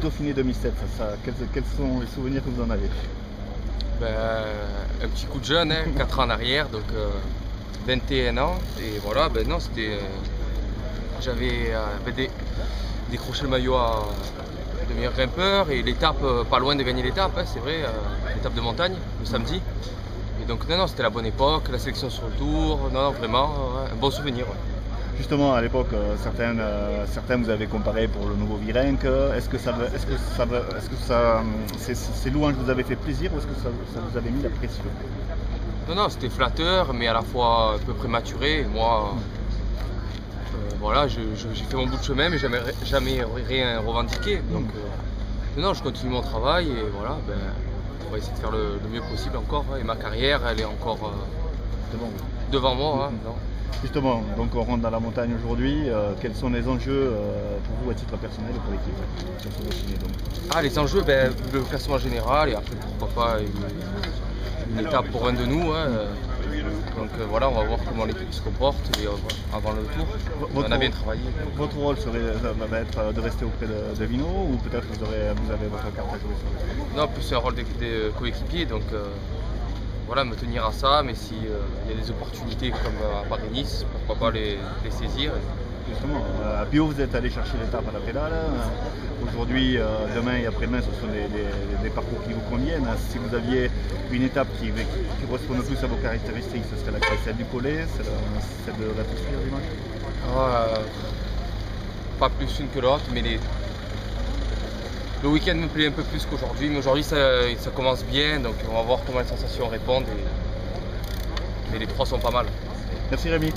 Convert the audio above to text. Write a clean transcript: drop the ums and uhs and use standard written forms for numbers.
Dauphiné 2007, quels sont les souvenirs que vous en avez? Un petit coup de jeune, 4 ans en arrière, donc 21 ans. Et voilà, non, c'était. J'avais décroché le maillot de meilleur grimpeur et l'étape, pas loin de gagner l'étape, c'est vrai, l'étape de montagne, le samedi. Et donc, non, c'était la bonne époque, la sélection sur le tour, non, vraiment, un bon souvenir. Ouais. Justement, à l'époque, certains vous avaient comparé pour le nouveau Virenque. Est-ce que ces louanges vous avaient fait plaisir ou est-ce que ça vous avait mis la pression? Non, c'était flatteur, mais à la fois un peu prématuré. Moi, voilà, j'ai fait mon bout de chemin, mais jamais rien revendiqué. Donc, non, je continue mon travail et voilà, on va essayer de faire le mieux possible encore. Et ma carrière, elle est encore devant moi. Non. Justement, donc on rentre dans la montagne aujourd'hui. Quels sont les enjeux pour vous à titre personnel et pour l'équipe? Les enjeux, le classement général et après pourquoi pas une étape pour un de nous. Donc voilà, on va voir comment l'équipe se comporte et avant le tour. On a bien travaillé. Votre rôle va être de rester auprès de Vino ou peut-être vous avez votre carte à jouer sur le... Non, plus c'est un rôle des coéquipiers, donc voilà, me tenir à ça, mais s'il y a des opportunités comme à Paris-Nice, pourquoi pas les saisir. Justement, à Bio, vous êtes allé chercher l'étape à la pédale. Aujourd'hui, demain et après-demain, ce sont des parcours qui vous conviennent. Si vous aviez une étape qui correspond le plus à vos caractéristiques, ce serait celle du collet, celle de la Toussuire dimanche? Pas plus une que l'autre, mais le week-end me plaît un peu plus qu'aujourd'hui. Mais aujourd'hui, ça commence bien, donc on va voir comment les sensations répondent. Mais les trois sont pas mal. Merci Rémi.